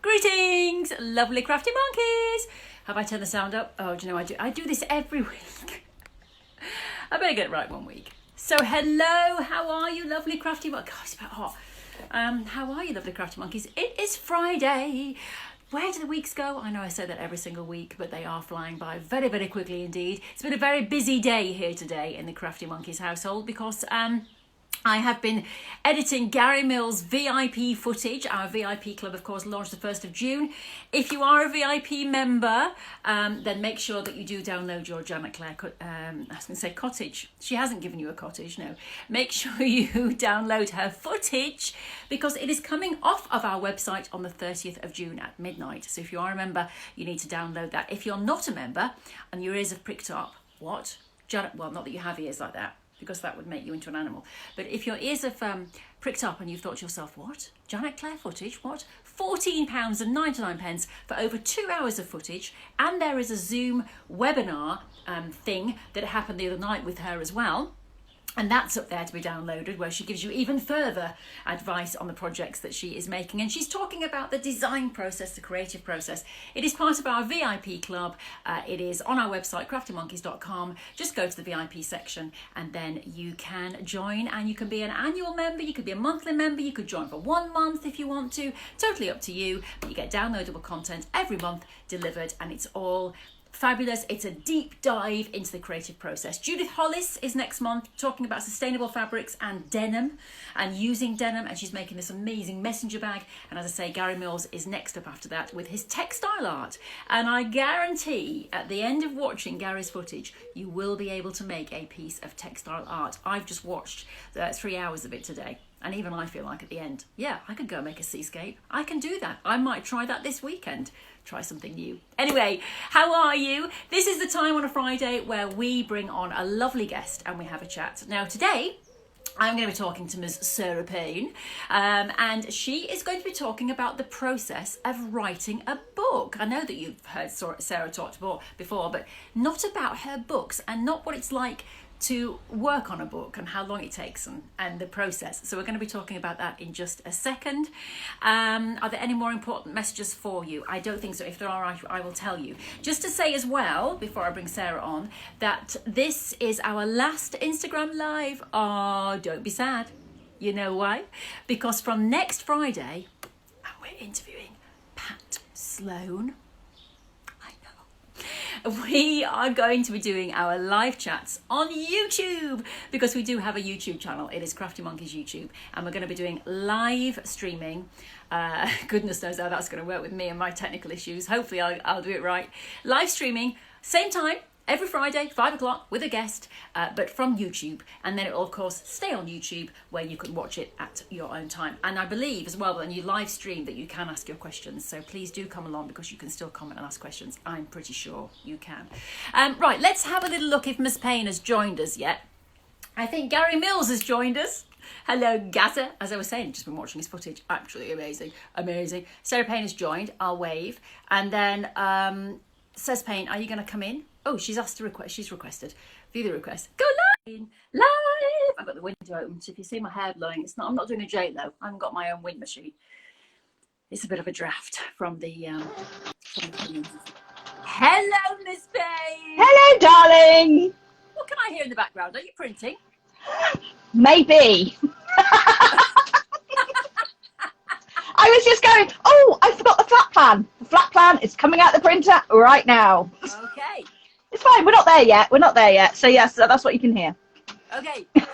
Greetings, lovely crafty monkeys. Have I turned the sound up? Oh, do you know, I do this every week. I better get it right one week. So hello, how are you lovely crafty monkeys? God, it's a bit hot. How are you lovely crafty monkeys? It is Friday. Where do the weeks go? I know I say that every single week, but they are flying by very, very quickly indeed. It's been a very busy day here today in the Crafty Monkeys household because I have been editing Gary Mills' VIP footage. Our VIP club, of course, launched the 1st of June. If you are a VIP member, then make sure that you do download your Janet Claire, I was going to say cottage. She hasn't given you a cottage, no. Make sure you download her footage because it is coming off of our website on the 30th of June at midnight. So if you are a member, you need to download that. If you're not a member and your ears have pricked up, what? Janet, well, not that you have ears like that, because that would make you into an animal. But if your ears have pricked up and you've thought to yourself, what? Janet Claire footage? What? £14.99 for over 2 hours of footage. And there is a Zoom webinar thing that happened the other night with her as well. And that's up there to be downloaded, where she gives you even further advice on the projects that she is making. And she's talking about the design process, the creative process. It is part of our VIP club. It is on our website, CraftyMonkies.com. Just go to the VIP section and then you can join, and you can be an annual member. You could be a monthly member. You could join for 1 month if you want to. Totally up to you. But you get downloadable content every month delivered, and it's all fabulous. It's a deep dive into the creative process. Judith Hollis is next month talking about sustainable fabrics and denim and using denim, and she's making this amazing messenger bag. And as I say, Gary Mills is next up after that with his textile art. And I guarantee at the end of watching Gary's footage, you will be able to make a piece of textile art. I've just watched 3 hours of it today. And even I feel like at the end, yeah, I could go make a seascape. I can do that. I might try that this weekend. Try something new. Anyway, how are you? This is the time on a Friday where we bring on a lovely guest and we have a chat. Now today, I'm going to be talking to Ms. Sarah Payne, and she is going to be talking about the process of writing a book. I know that you've heard Sarah talk before, but not about her books and not what it's like to work on a book and how long it takes and the process. So we're going to be talking about that in just a second. Are there any more important messages for you? I don't think so. If there are, I will tell you. Just to say as well, before I bring Sarah on, that this is our last Instagram Live. Oh, don't be sad. You know why? Because from next Friday, and we're interviewing Pat Sloan, we are going to be doing our live chats on YouTube, because we do have a YouTube channel. It is Crafty Monkeys YouTube, and we're going to be doing live streaming. Goodness knows how that's going to work with me and my technical issues. Hopefully I'll do it right. Live streaming, same time, every Friday, 5 o'clock with a guest, but from YouTube. And then it will, of course, stay on YouTube where you can watch it at your own time. And I believe as well, when you live stream, that you can ask your questions. So please do come along, because you can still comment and ask questions. I'm pretty sure you can. Right, let's have a little look if Miss Payne has joined us yet. I think Gary Mills has joined us. Hello, Gaza. As I was saying, just been watching his footage. Absolutely amazing. Amazing. Sarah Payne has joined. I'll wave. And then says Payne, are you going to come in? Oh, she's asked to request. She's requested. View the request. Go live. Live. I've got the window open, so if you see my hair blowing, it's not. I'm not doing a J-Lo. I haven't got my own wind machine. It's a bit of a draft from the. Hello, Miss Payne. Hello, darling. What can I hear in the background? Are you printing? Maybe. I was just going, oh, I forgot the flat plan. The flat plan is coming out the printer right now. Okay. It's fine. We're not there yet. We're not there yet. So, yes, that's what you can hear. Okay. Good.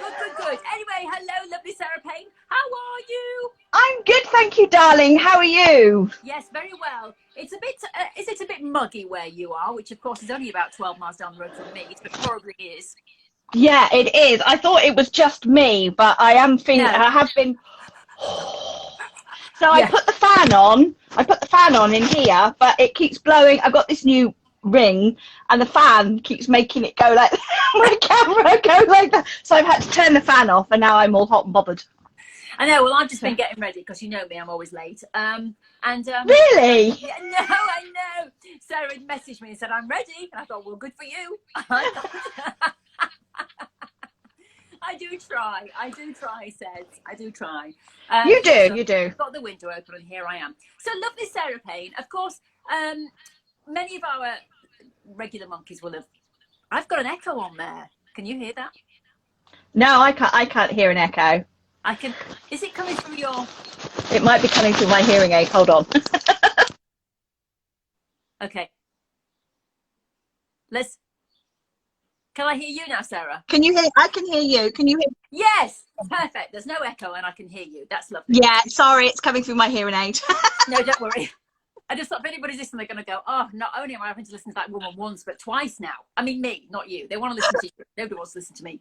Anyway, hello, lovely Sarah Payne. How are you? I'm good, thank you, darling. How are you? Yes, very well. It's a bit, is it a bit muggy where you are, which, of course, is only about 12 miles down the road from me, but probably is. Yeah, it is. I thought it was just me, but I am feeling, I have been... So I put the fan on. I put the fan on in here, but it keeps blowing. I've got this new ring, and the fan keeps making it go like my camera go like that. So I've had to turn the fan off, and now I'm all hot and bothered. I know. Well, I've just been getting ready because you know me. I'm always late. Really? Yeah, no, I know. Sarah had messaged me and said I'm ready, and I thought, well, good for you. I do try. I do try, says. I do try. You Yes, do, you do. I've got the window open and here I am. So lovely Sarah Payne. Of course, many of our regular monkeys will have... I've got an echo on there. Can you hear that? No, I can't hear an echo. I can... Is it coming through your... It might be coming through my hearing aid. Hold on. Okay. Let's... Can I hear you now, Sarah? Can you hear? I can hear you. Can you hear? Yes, perfect. There's no echo and I can hear you. That's lovely. Yeah, sorry, it's coming through my hearing aid. No, don't worry. I just thought if anybody's listening, they're going to go, oh, not only am I having to listen to that woman once, but twice now. I mean, me, not you. They want to listen to you. Nobody wants to listen to me.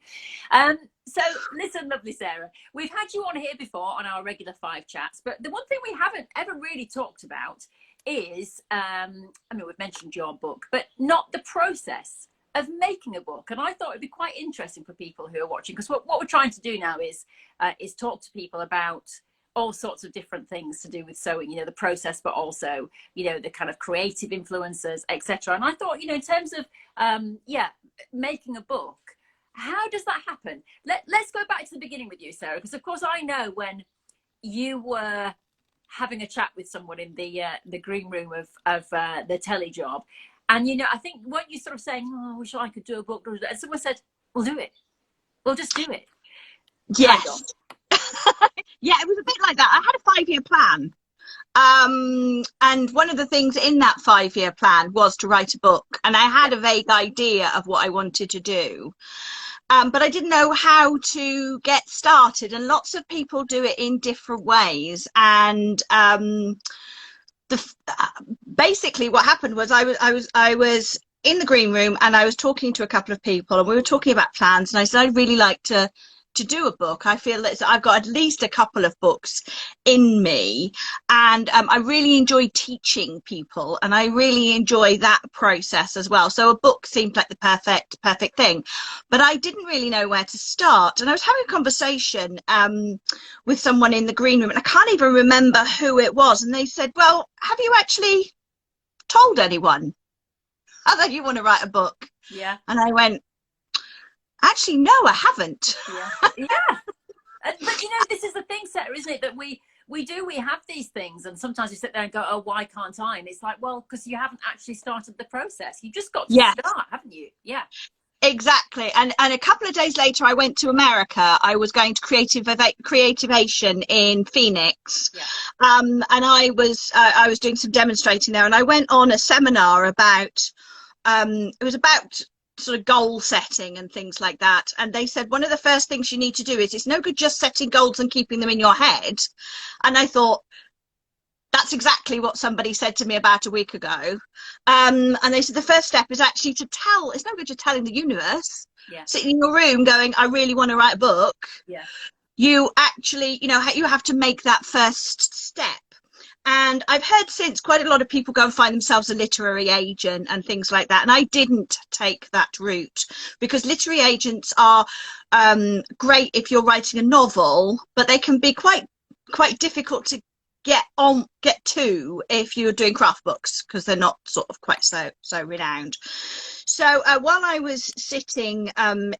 So listen, lovely Sarah, we've had you on here before on our regular 5 chats, but the one thing we haven't ever really talked about is, I mean, we've mentioned your book, but not the process of making a book. And I thought it'd be quite interesting for people who are watching, because what we're trying to do now is talk to people about all sorts of different things to do with sewing, you know, the process, but also, you know, the kind of creative influences, etc. And I thought, you know, in terms of, making a book, how does that happen? Let's go back to the beginning with you, Sarah, because of course I know when you were having a chat with someone in the green room of the telly job, and, you know, I think weren't you sort of saying, oh, I wish I could do a book, and someone said, we'll do it. We'll just do it. Yes. Yeah, it was a bit like that. I had a 5-year plan. And one of the things in that 5-year plan was to write a book. And I had a vague idea of what I wanted to do. But I didn't know how to get started. And lots of people do it in different ways. And basically what happened was I was in the green room and I was talking to a couple of people and we were talking about plans, and I said I'd really like to do a book. I feel that I've got at least a couple of books in me, and I really enjoy teaching people and I really enjoy that process as well. So a book seemed like the perfect thing, but I didn't really know where to start. And I was having a conversation with someone in the green room, and I can't even remember who it was, and they said, well, have you actually told anyone that you want to write a book? Yeah. And I went, actually, no, I haven't. Yeah. But you know, this is the thing, Sarah, isn't it, that we have these things, and sometimes we sit there and go, oh, why can't I? And it's like, well, because you haven't actually started the process. You just got to start, haven't you? Yeah. Exactly. And a couple of days later, I went to America. I was going to Creativation in Phoenix. Yeah. And I was doing some demonstrating there, and I went on a seminar about, it was about sort of goal setting and things like that. And they said one of the first things you need to do is, it's no good just setting goals and keeping them in your head. And I thought, that's exactly what somebody said to me about a week ago. And they said the first step is actually to tell. It's no good just telling the universe. Yeah. Sitting in your room going, I really want to write a book. Yeah. You actually, you know, you have to make that first step. And I've heard since quite a lot of people go and find themselves a literary agent and things like that. And I didn't take that route, because literary agents are great if you're writing a novel, but they can be quite difficult to get to if you're doing craft books, because they're not sort of quite so renowned. So while I was sitting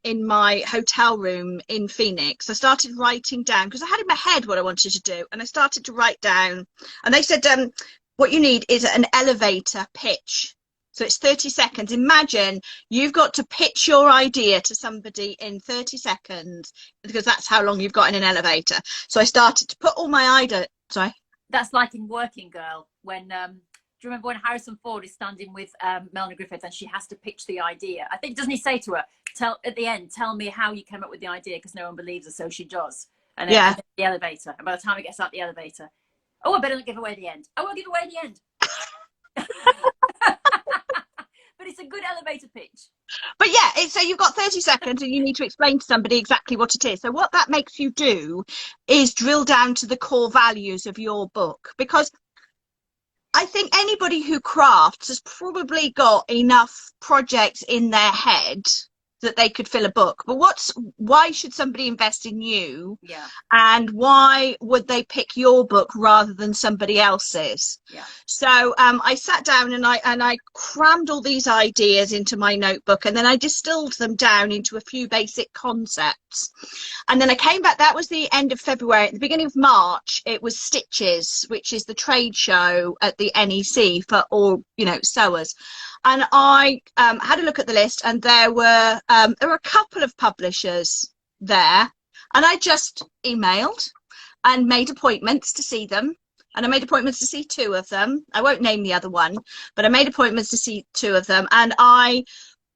in my hotel room in Phoenix, I started writing down, because I had in my head what I wanted to do, and I started to write down, and they said what you need is an elevator pitch. So it's 30 seconds. Imagine you've got to pitch your idea to somebody in 30 seconds, because that's how long you've got in an elevator. So I started to put all my ideas. Sorry? That's like in Working Girl, when do you remember when Harrison Ford is standing with Melanie Griffith and she has to pitch the idea? I think, doesn't he say to her, at the end, tell me how you came up with the idea, because no one believes her, so she does. And then Yeah. the elevator, and by the time he gets out the elevator, oh, I better not give away the end. I won't give away the end. But it's a good elevator pitch. But yeah, so you've got 30 seconds and you need to explain to somebody exactly what it is. So what that makes you do is drill down to the core values of your book, because I think anybody who crafts has probably got enough projects in their head that they could fill a book, but why should somebody invest in you? Yeah. And why would they pick your book rather than somebody else's? Yeah. So I sat down and I crammed all these ideas into my notebook, and then I distilled them down into a few basic concepts. And then I came back. That was the end of February. At the beginning of March, it was Stitches, which is the trade show at the NEC for all, you know, sewers. And I had a look at the list, and there were a couple of publishers there, and I just emailed and made appointments to see them. And I made appointments to see 2 of them. I won't name the other one, but I made appointments to see 2 of them. And I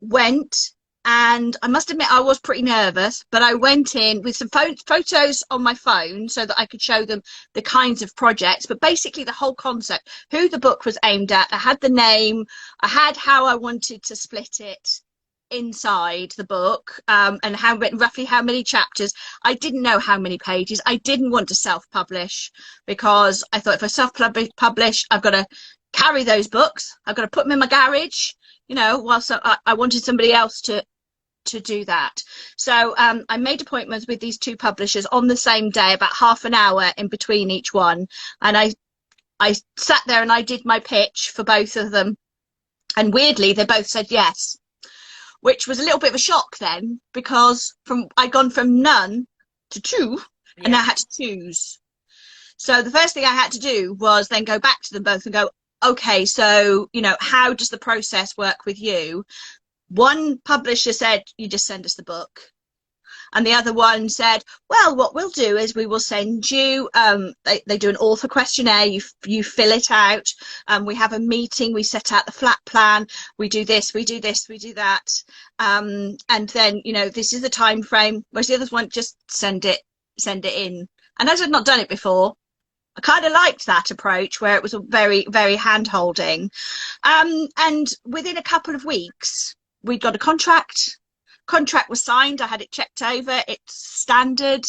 went, and I must admit I was pretty nervous, but I went in with some photos on my phone so that I could show them the kinds of projects, but basically the whole concept, who the book was aimed at. I had the name, I had how I wanted to split it inside the book, and roughly how many chapters. I didn't know how many pages. I didn't want to self-publish, because I thought if I self-publish, I've got to carry those books, I've got to put them in my garage, you know, whilst I wanted somebody else to do that. So I made appointments with these 2 publishers on the same day, about half an hour in between each one, and I sat there and I did my pitch for both of them, and weirdly they both said yes, which was a little bit of a shock then, because I'd gone from none to 2, and I had to choose. So the first thing I had to do was then go back to them both and go, okay, so, you know, how does the process work with you? One publisher said, you just send us the book. And the other one said, well, what we'll do is we will send you, they do an author questionnaire, you fill it out, we have a meeting, we set out the flat plan, we do this, we do this, we do that, and then, you know, this is the time frame. Whereas the others want just send it in. And as I'd not done it before, I kind of liked that approach, where it was a very, very hand-holding. And within a couple of weeks, we got a contract was signed, I had it checked over, it's standard,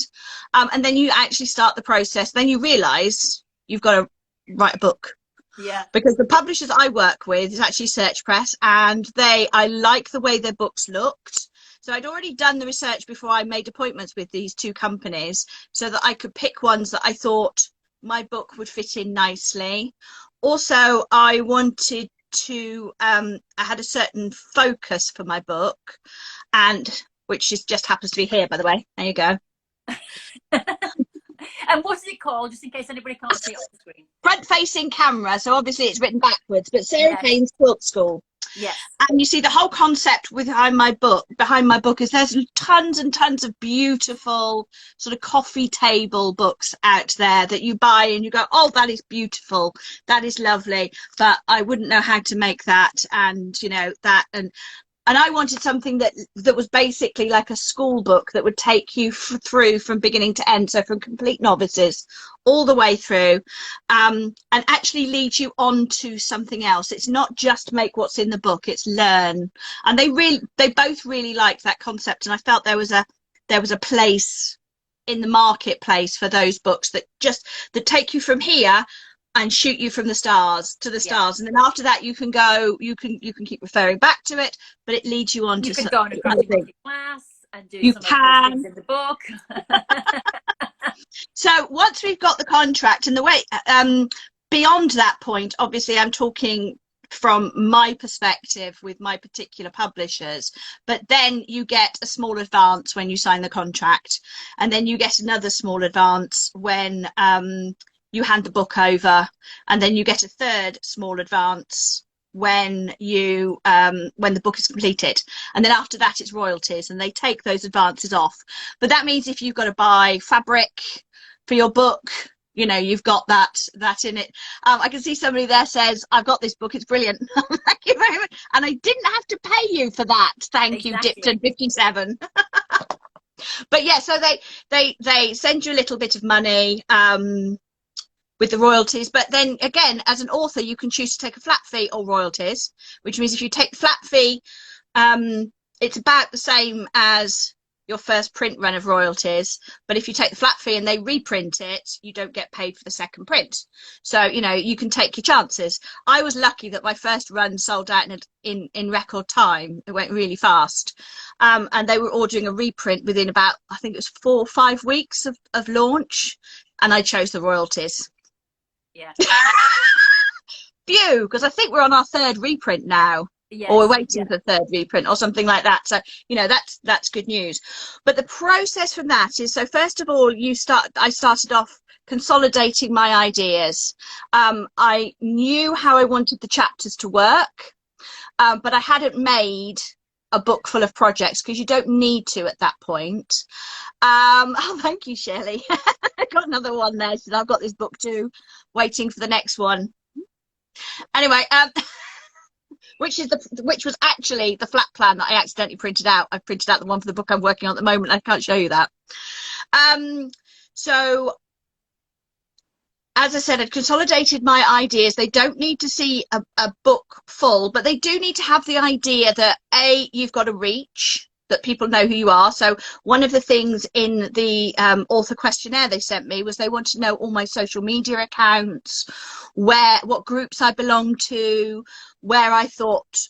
and then you actually start the process. Then you realize you've got to write a book. Yeah. Because the publishers I work with is actually Search Press, and I like the way their books looked. So I'd already done the research before I made appointments with these 2 companies, so that I could pick ones that I thought my book would fit in nicely. Also, I wanted to I had a certain focus for my book, and which just happens to be here, by the way. There you go. And what is it called, just in case anybody can't see it on the screen? Front facing camera, so obviously it's written backwards, but Sarah Kane's Quilt School. Yes. And you see the whole concept behind my book is there's tons and tons of beautiful sort of coffee table books out there that you buy and you go, oh, that is beautiful, that is lovely, but I wouldn't know how to make that, and you know that, and I wanted something that was basically like a school book that would take you through from beginning to end, so from complete novices all the way through, and actually lead you on to something else. It's not just make what's in the book, it's learn. And they both really liked that concept, and I felt there was a place in the marketplace for those books that take you from here and shoot you from the stars to the stars, and then after that you can keep referring back to it, but it leads you on to can go on a CraftyMonkies class and do some of those things in the book. So once we've got the contract, and the way beyond that point, obviously I'm talking from my perspective with my particular publishers, but then you get a small advance when you sign the contract, and then you get another small advance when you hand the book over, and then you get a third small advance when the book is completed, and then after that it's royalties, and they take those advances off. But that means if you've got to buy fabric for your book, you know, you've got that in it. I can see somebody there says, I've got this book, it's brilliant. Thank you very much, and I didn't have to pay you for that. Thank you, Dipton 57. But yeah, so they send you a little bit of money with the royalties, but then again, as an author, you can choose to take a flat fee or royalties, which means if you take the flat fee, it's about the same as your first print run of royalties, but if you take the flat fee and they reprint it, you don't get paid for the second print. So, you know, you can take your chances. I was lucky that my first run sold out in record time. It went really fast. And they were ordering a reprint within about, I think it was 4 or 5 weeks of launch, and I chose the royalties. Yeah. Phew, because I think we're on our 3rd reprint now. Yes, or we're waiting for the 3rd reprint or something like that. So, you know, that's good news. But the process from that is, so first of all, I started off consolidating my ideas. I knew how I wanted the chapters to work, but I hadn't made a book full of projects, because you don't need to at that point. Oh, thank you, Shelley. I got another one there. So I've got this book too, waiting for the next one. Anyway, which was actually the flat plan that I accidentally printed out. I printed out the one for the book I'm working on at the moment. I can't show you that. So as I said, I'd consolidated my ideas. They don't need to see a book full, but they do need to have the idea that you've got a reach, that people know who you are. So one of the things in the author questionnaire they sent me was they wanted to know all my social media accounts, what groups I belong to, where I thought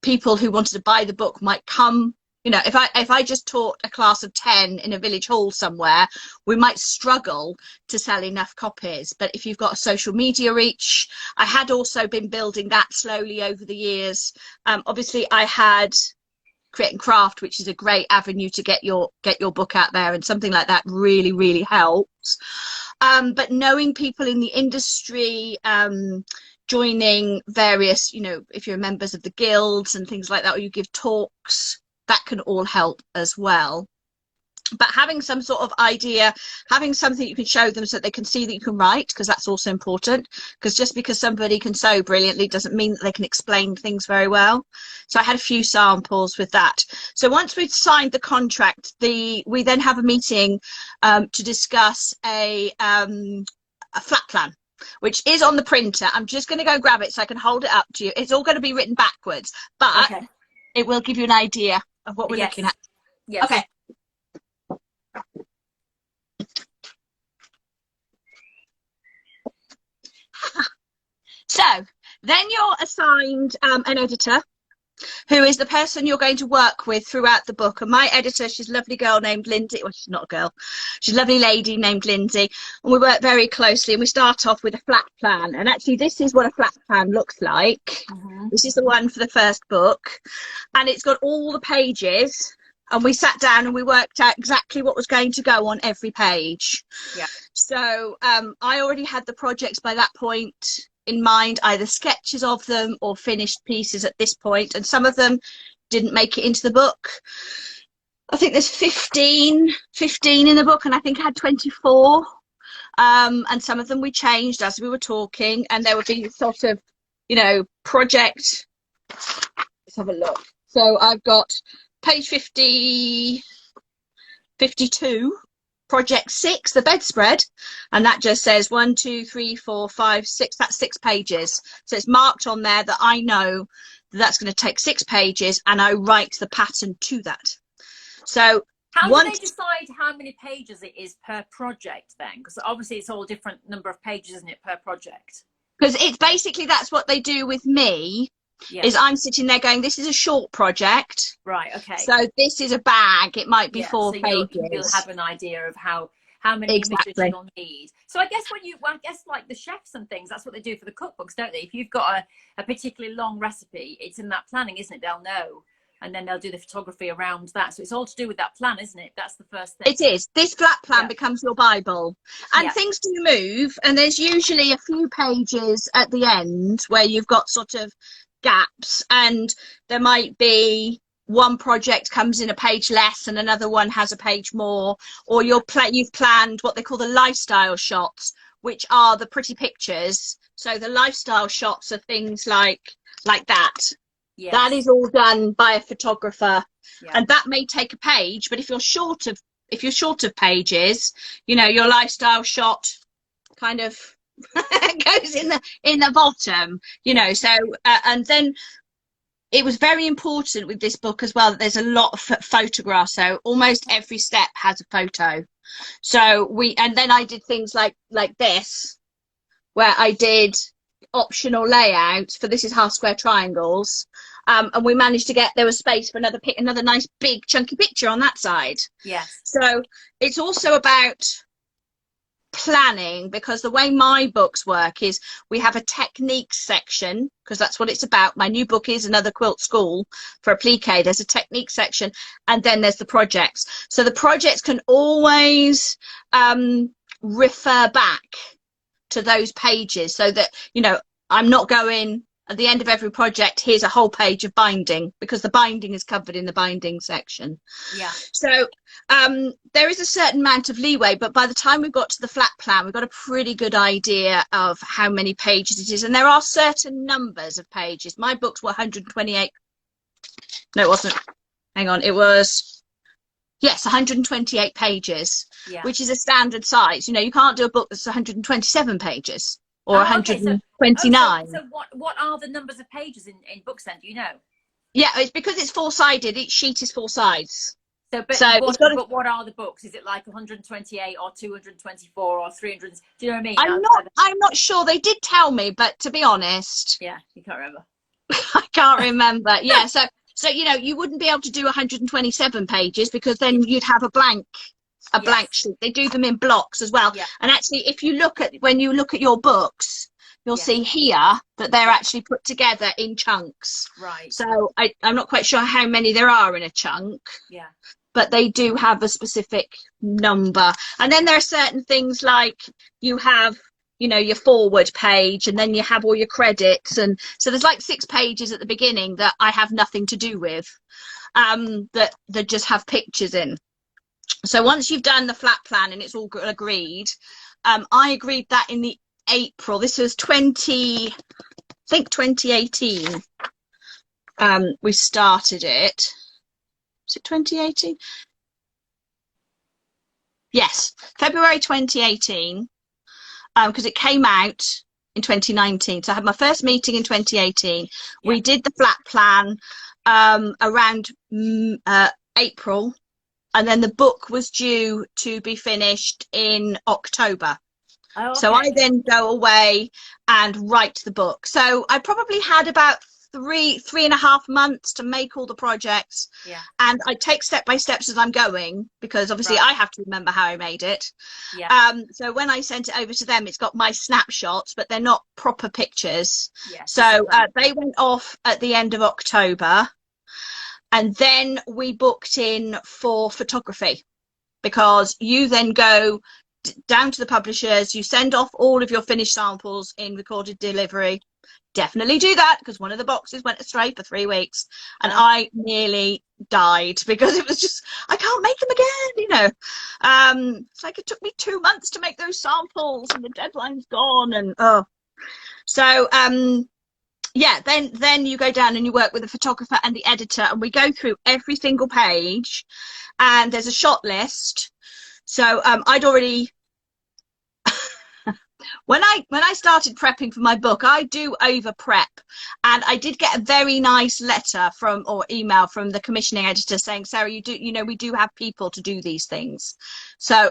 people who wanted to buy the book might come. You know, if I just taught a class of 10 in a village hall somewhere, we might struggle to sell enough copies. But if you've got a social media reach, I had also been building that slowly over the years. Obviously, I had Create and Craft, which is a great avenue to get your book out there, and something like that really, really helps. But knowing people in the industry, joining various, you know, if you're members of the guilds and things like that, or you give talks, that can all help as well. But having some sort of idea, having something you can show them so that they can see that you can write, because that's also important, because just because somebody can sew brilliantly doesn't mean that they can explain things very well. So I had a few samples with that. So once we'd signed the contract, we then have a meeting to discuss a flat plan, which is on the printer. I'm just going to go grab it so I can hold it up to you. It's all going to be written backwards, but okay, it will give you an idea of what we're looking at. Yes. Okay. So then you're assigned an editor, who is the person you're going to work with throughout the book. And my editor, she's a lovely girl named Lindsay. Well, she's not a girl. She's a lovely lady named Lindsay. And we work very closely, and we start off with a flat plan. And actually, this is what a flat plan looks like. This is the one for the first book. And it's got all the pages. And we sat down and we worked out exactly what was going to go on every page. Yeah. So I already had the projects by that point in mind, either sketches of them or finished pieces at this point, and some of them didn't make it into the book. I think there's 15 in the book, and I think I had 24, and some of them we changed as we were talking, and there would be sort of, you know, project. Let's have a look. So I've got page 52, project 6, the bedspread, and that just says 1, 2, 3, 4, 5, 6. That's 6 pages. So it's marked on there that I know that that's going to take 6 pages, and I write the pattern to that. So how do they decide how many pages it is per project then? Because obviously it's all different number of pages, isn't it, per project? Because it's basically, that's what they do with me. Yeah. Is I'm sitting there going, this is a short project, right? Okay, so this is a bag, it might be 4 pages. You'll have an idea of how many images you'll need. So I guess like the chefs and things, that's what they do for the cookbooks, don't they? If you've got a particularly long recipe, it's in that planning, isn't it? They'll know, and then they'll do the photography around that. So it's all to do with that plan, isn't it? That's the first thing. It is. This flat plan becomes your Bible, and things do move, and there's usually a few pages at the end where you've got sort of gaps, and there might be one project comes in a page less and another one has a page more, or you've planned what they call the lifestyle shots, which are the pretty pictures. So the lifestyle shots are things like that. Yes. That is all done by a photographer, and that may take a page, but if you're short of pages, you know, your lifestyle shot kind of goes in the bottom, you know. So and then it was very important with this book as well that there's a lot of photographs. So almost every step has a photo. So and then I did things like this, where I did optional layouts for this is half square triangles. And we managed to get, there was space for another nice big chunky picture on that side. Yes. So it's also about planning, because the way my books work is we have a techniques section, because that's what it's about. My new book is Another Quilt School for Applique. There's a technique section, and then there's the projects. So the projects can always refer back to those pages, so that, you know, I'm not going at the end of every project, here's a whole page of binding, because the binding is covered in the binding section. Yeah. So there is a certain amount of leeway, but by the time we got to the flat plan, we've got a pretty good idea of how many pages it is. And there are certain numbers of pages. My books were 128. No, it wasn't. Hang on. It was, yes, 128 pages, yeah. which is a standard size. You know, you can't do a book that's 127 pages. Or Okay, 129. So what are the numbers of pages in books then? Do you know? Yeah, it's because it's four-sided. Each sheet is 4 sides. But what are the books? Is it like 128 or 224 or 300? Do you know what I mean? I'm not sure. They did tell me, but to be honest, yeah, you can't remember. I can't remember. Yeah, so you know, you wouldn't be able to do 127 pages, because then you'd have a blank sheet. They do them in blocks as well. Yeah. And actually, if you look at your books, you'll see here that they're actually put together in chunks. Right. So I'm not quite sure how many there are in a chunk. Yeah. But they do have a specific number. And then there are certain things like you have, you know, your forward page, and then you have all your credits. And so there's like 6 pages at the beginning that I have nothing to do with, that just have pictures in. So once you've done the flat plan and it's all agreed, I agreed that in the April, this was 2018, we started it. Was it 2018? Yes, February 2018, because it came out in 2019. So I had my first meeting in 2018. Yeah. We did the flat plan around April. And then the book was due to be finished in October. Oh, okay. So I then go away and write the book. So I probably had about 3.5 months to make all the projects. Yeah. And I take step by steps as I'm going, because obviously I have to remember how I made it. Yeah. So when I sent it over to them, it's got my snapshots, but they're not proper pictures. Yes. So they went off at the end of October. And then we booked in for photography, because you then go down to the publishers, you send off all of your finished samples in recorded delivery. Definitely do that, because one of the boxes went astray for 3 weeks, and I nearly died, because it was just, I can't make them again, you know. It's like it took me 2 months to make those samples, and the deadline's gone, and so yeah, then you go down and you work with the photographer and the editor, and we go through every single page, and there's a shot list. So I'd already when I started prepping for my book, I do over prep, and I did get a very nice letter or email from the commissioning editor saying, Sarah, you know, we do have people to do these things. So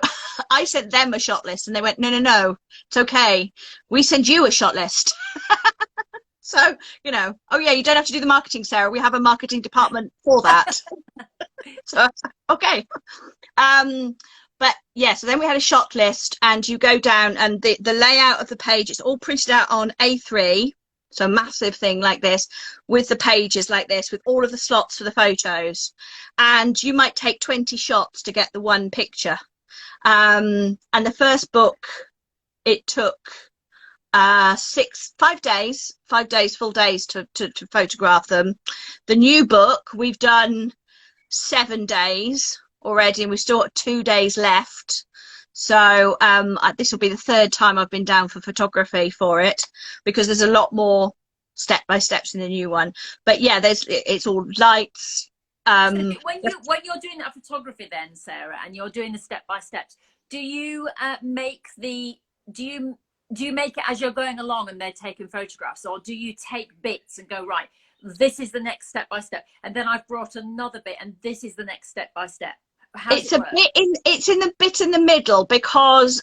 I sent them a shot list, and they went, no, it's okay, we send you a shot list. So, you know, oh yeah, you don't have to do the marketing, Sarah. We have a marketing department for that. So, okay. But yeah, so then we had a shot list, and you go down, and the layout of the page, it's all printed out on A3. So a massive thing like this, with the pages like this, with all of the slots for the photos. And you might take 20 shots to get the one picture. And the first book, it took 5 days, full days to photograph them. The new book, we've done 7 days already, and we've still got 2 days left. So this will be the 3rd time I've been down for photography for it, because there's a lot more step by steps in the new one. But yeah, it's all lights. So when you're doing that photography then, Sarah, and you're doing the step by steps, do you make it as you're going along and they're taking photographs, or do you take bits and go, right, this is the next step by step, and then I've brought another bit, and this is the next step by step. How does it work? It's in the bit in the middle because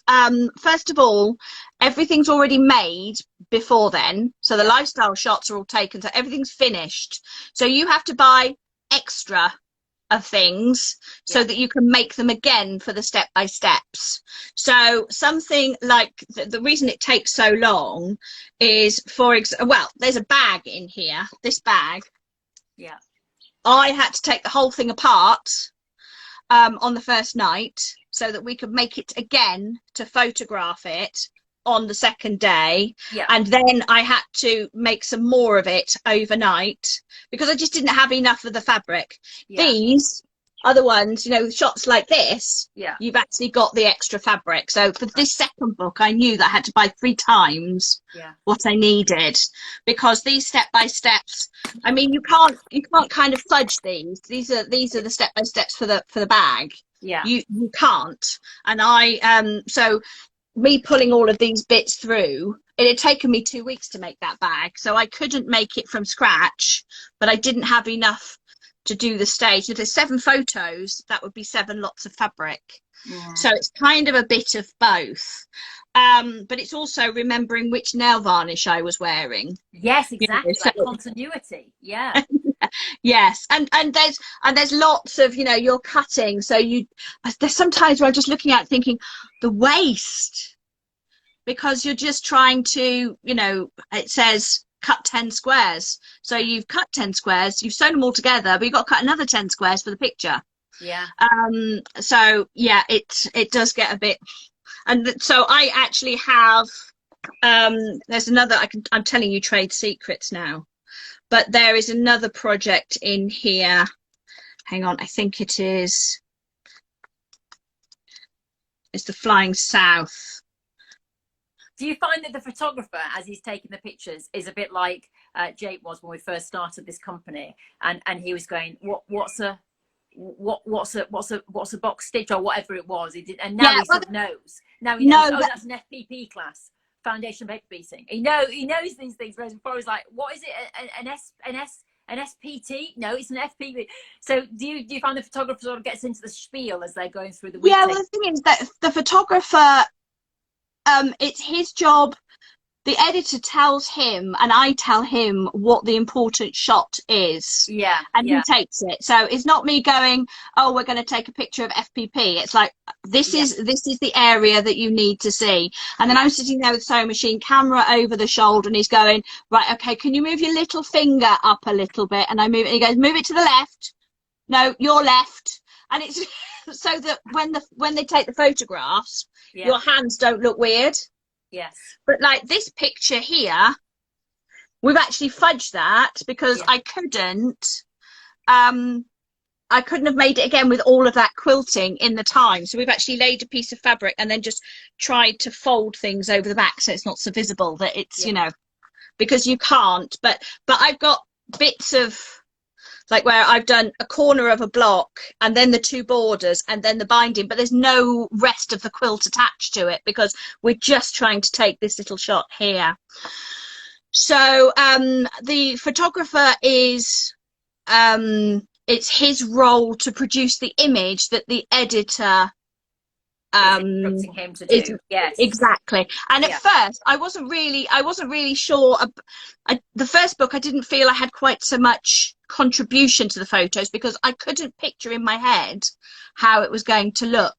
first of all, everything's already made before then, so the lifestyle shots are all taken, so everything's finished. So you have to buy extra of things so that you can make them again for the step by steps. So something like the reason it takes so long is, well, there's a bag in here, this bag. Yeah. I had to take the whole thing apart on the first night so that we could make it again to photograph it on the second day. Yeah. And then I had to make some more of it overnight because I just didn't have enough of the fabric. Yeah. These are the ones, you know, shots like this, yeah, you've actually got the extra fabric. So for this second book, I knew that I had to buy 3 times what I needed, because these step by steps, I mean, you can't kind of fudge these. These are the step by steps for the bag. Yeah. You can't. And so me pulling all of these bits through, it had taken me 2 weeks to make that bag, so I couldn't make it from scratch, but I didn't have enough to do the stage. If there's 7 photos, that would be 7 lots of fabric. So it's kind of a bit of both, but it's also remembering which nail varnish I was wearing. Yes, exactly. You know, that continuity. Yeah. Yes, and there's lots of, you know, you're cutting, so there's sometimes where I'm just looking at thinking the waste, because you're just trying to, you know, it says cut 10 squares, so you've cut 10 squares, you've sewn them all together, but you've got to cut another 10 squares for the picture. Yeah. So yeah, it does get a bit, and so I actually have there's another, I'm telling you trade secrets now, but there is another project in here. Hang on, I think it's the Flying South. Do you find that the photographer, as he's taking the pictures, is a bit like Jake was when we first started this company, and he was going, what's a box stitch, or whatever it was, he did, and now he sort of knows. Now he knows. Oh, that's an FPP class, foundation paper piecing. He knows these things. Whereas before he was like, what is it? An SPT? No, it's an FPP. So do you find the photographer sort of gets into the spiel as they're going through the week? Yeah, well, the thing is that the photographer, it's his job. The editor tells him, and I tell him what the important shot is. Yeah. And he takes it. So it's not me going, oh, we're going to take a picture of FPP. It's like, this is the area that you need to see. And then I'm sitting there with sewing machine, camera over the shoulder, and he's going, right, okay, can you move your little finger up a little bit? And I move it, and he goes, move it to the left. No, your left. And it's so that when they take the photographs, your hands don't look weird. Yes. But like this picture here, we've actually fudged that because I couldn't have made it again with all of that quilting in the time. So we've actually laid a piece of fabric and then just tried to fold things over the back so it's not so visible that it's, you know, because you can't. But I've got bits of, like, where I've done a corner of a block and then the 2 borders and then the binding, but there's no rest of the quilt attached to it because we're just trying to take this little shot here. So the photographer is, it's his role to produce the image that the editor instructing him to do. Yes, exactly. And at first I wasn't really sure. The first book, I didn't feel I had quite so much contribution to the photos because I couldn't picture in my head how it was going to look.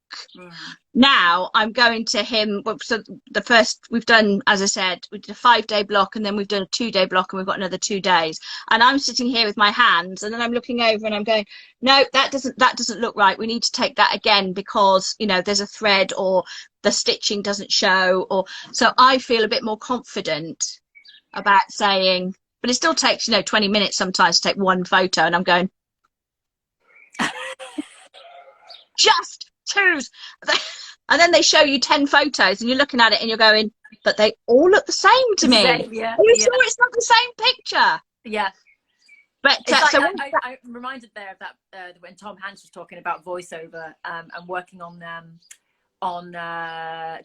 Now I'm going to him. So the first we've done, as I said, we did a 5-day block, and then we've done a 2-day block, and we've got another 2 days. And I'm sitting here with my hands, and then I'm looking over, and I'm going, no, that doesn't look right. We need to take that again because, you know, there's a thread or the stitching doesn't show, or so I feel a bit more confident about saying. But it still takes, you know, 20 minutes sometimes to take 1 photo, and I'm going, just choose. And then they show you 10 photos, and you're looking at it, and you're going, but they all look the same to me. Are you sure it's not the same picture? Yeah. But like, so I'm reminded there of that when Tom Hanks was talking about voiceover and working on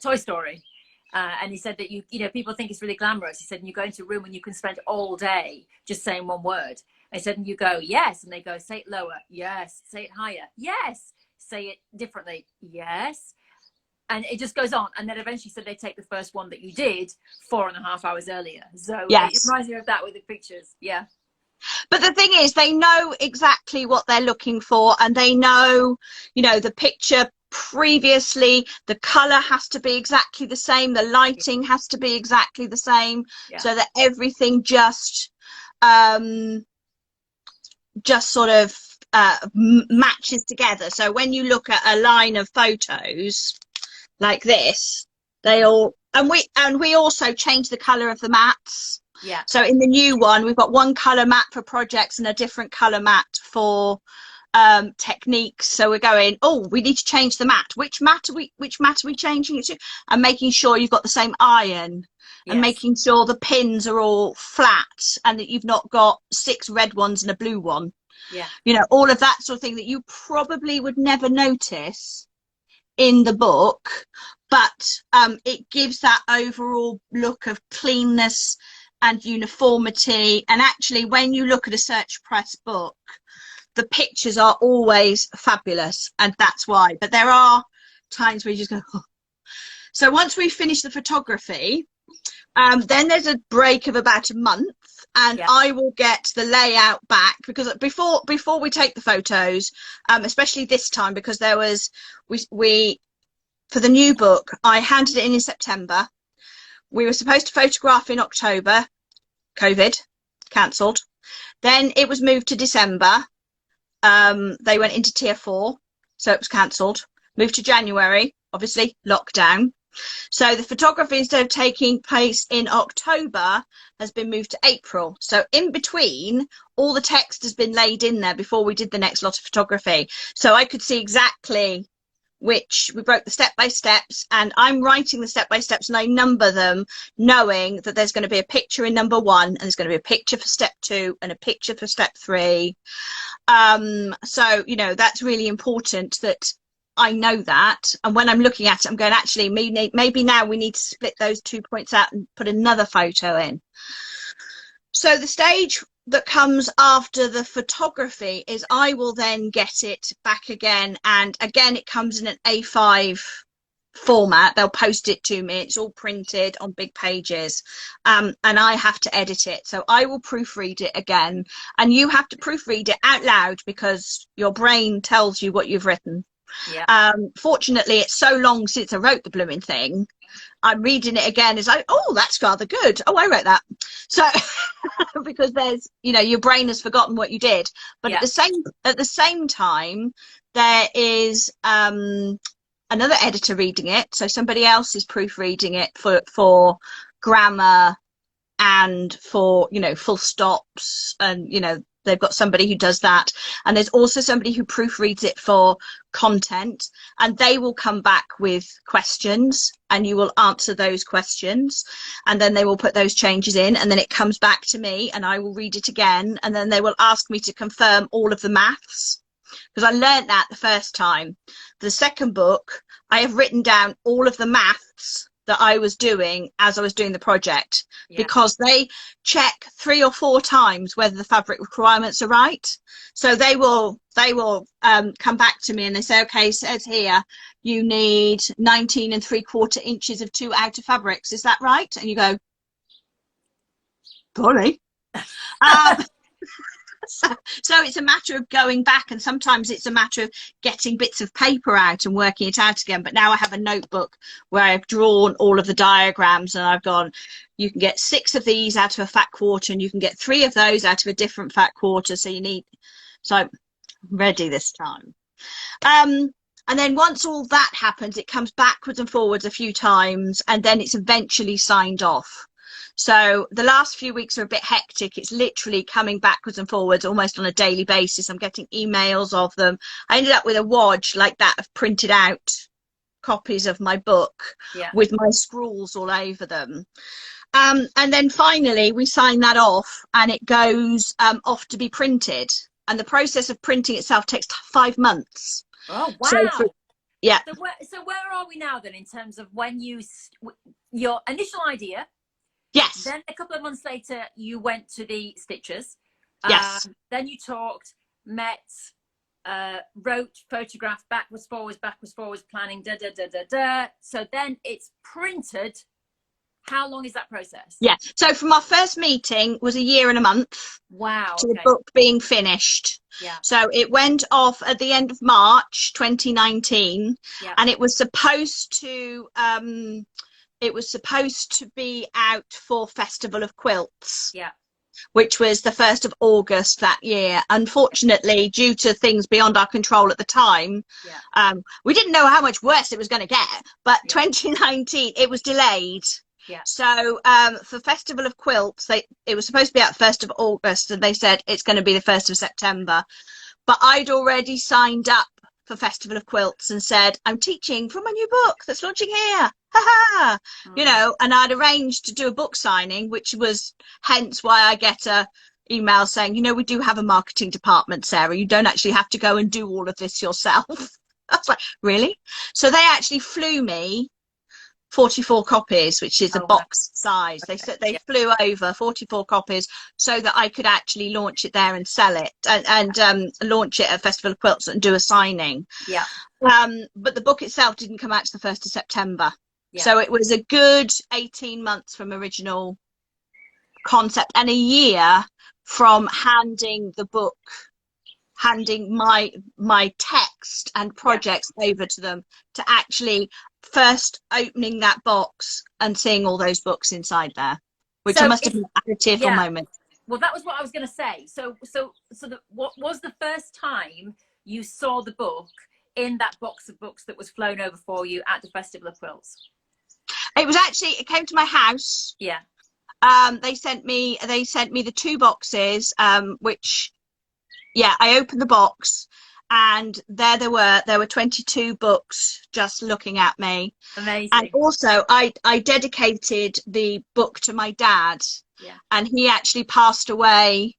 Toy Story. And he said that you know, people think it's really glamorous. He said, and you go into a room and you can spend all day just saying one word. I said, and you go, yes. And they go, say it lower. Yes. Say it higher. Yes. Say it differently. Yes. And it just goes on. And then eventually said they take the first one that you did 4.5 hours earlier. So it Yes. reminds me of that with the pictures. Yeah. But the thing is, they know exactly what they're looking for, and they know, you know, the picture previously, the color has to be exactly the same, the lighting has to be exactly the same, so that everything just sort of matches together. So when you look at a line of photos like this, they all, and we also change the color of the mats. Yeah. So in the new one, we've got one color mat for projects and a different color mat for techniques. So we're going, oh, we need to change the mat. Which mat are we changing it to? And making sure you've got the same iron, and making sure the pins are all flat, and that you've not got 6 red ones and a blue one. Yeah. You know, all of that sort of thing that you probably would never notice in the book, but it gives that overall look of cleanness and uniformity. And actually, when you look at a Search Press book, the pictures are always fabulous, and that's why. But there are times where you just go, oh. So once we finish the photography, then there's a break of about a month, and I will get the layout back, because before we take the photos, especially this time, because there was we for the new book, I handed it in September. We were supposed to photograph in October. COVID cancelled. Then it was moved to December. They went into tier 4, so it was cancelled. Moved to January, obviously lockdown. So the photography, instead of taking place in October, has been moved to April. So in between, all the text has been laid in there before we did the next lot of photography. So I could see exactly which, we broke the step-by-steps, and I'm writing the step-by-steps, and I number them, knowing that there's going to be a picture in number 1, and there's going to be a picture for step 2 and a picture for step 3. So, you know, that's really important that I know that. And when I'm looking at it, I'm going, actually, maybe now we need to split those 2 points out and put another photo in. So the stage that comes after the photography is I will then get it back again, and again it comes in an A5 format. They'll post it to me. It's all printed on big pages, and I have to edit it. So I will proofread it again, and you have to proofread it out loud because your brain tells you what you've written. Fortunately, it's so long since I wrote the blooming thing, I'm reading it again, it's like, oh, that's rather good. Oh, I wrote that. So because there's, you know, your brain has forgotten what you did. But at the same time, there is another editor reading it. So somebody else is proofreading it for grammar and for, you know, full stops, and, you know, they've got somebody who does that, and there's also somebody who proofreads it for content, and they will come back with questions, and you will answer those questions, and then they will put those changes in, and then it comes back to me, and I will read it again, and then they will ask me to confirm all of the maths, because I learnt that the first time. For the second book, I have written down all of the maths that I was doing as I was doing the project, because they check 3 or 4 times whether the fabric requirements are right. So they will come back to me and they say, okay, it says here you need 19 3/4 inches of 2 outer fabrics, is that right? And you go, sorry. So it's a matter of going back, and sometimes it's a matter of getting bits of paper out and working it out again. But now I have a notebook where I've drawn all of the diagrams, and I've gone, you can get 6 of these out of a fat quarter, and you can get 3 of those out of a different fat quarter. So I'm ready this time. And then once all that happens, it comes backwards and forwards a few times, and then it's eventually signed off. So the last few weeks are a bit hectic. It's literally coming backwards and forwards almost on a daily basis. I'm getting emails of them. I ended up with a wodge like that of printed out copies of my book with my scrawls all over them. And then finally we sign that off, and it goes off to be printed. And the process of printing itself takes 5 months. Oh, wow. So So where are we now then in terms of when you your initial idea. Yes. Then a couple of months later, you went to the stitchers. Yes. Then you talked, met, wrote, photographed, backwards, forwards, planning, da, da, da, da, da. So then it's printed. How long is that process? Yeah. So from our first meeting was a year and a month. Wow. To the book being finished. Yeah. So it went off at the end of March 2019. Yeah. And it was supposed to be out for Festival of Quilts. Yeah. Which was the 1st of August that year. Unfortunately, due to things beyond our control at the time, we didn't know how much worse it was going to get. But 2019, it was delayed. Yeah. So for Festival of Quilts, it was supposed to be out 1st of August, and they said it's going to be the 1st of September. But I'd already signed up for Festival of Quilts and said, I'm teaching for my new book that's launching here. Ha You know, and I'd arranged to do a book signing, which was hence why I get a email saying, you know, we do have a marketing department, Sarah. You don't actually have to go and do all of this yourself. I was like, really? So they actually flew me 44 copies, which is a box size. They said they flew over 44 copies so that I could actually launch it there and sell it and launch it at Festival of Quilts and do a signing. Yeah. But the book itself didn't come out to the 1st of September. Yeah. So it was a good 18 months from original concept and a year from handing my text and projects over to them to actually first opening that box and seeing all those books inside there, which must have been a tearful moment. Well, that was what I was going to say. So what was the first time you saw the book in that box of books that was flown over for you at the Festival of Quilts? It came to my house. Yeah. They sent me the 2 boxes, which, I opened the box and there were 22 books just looking at me. Amazing. And also I dedicated the book to my dad. Yeah. And he actually passed away.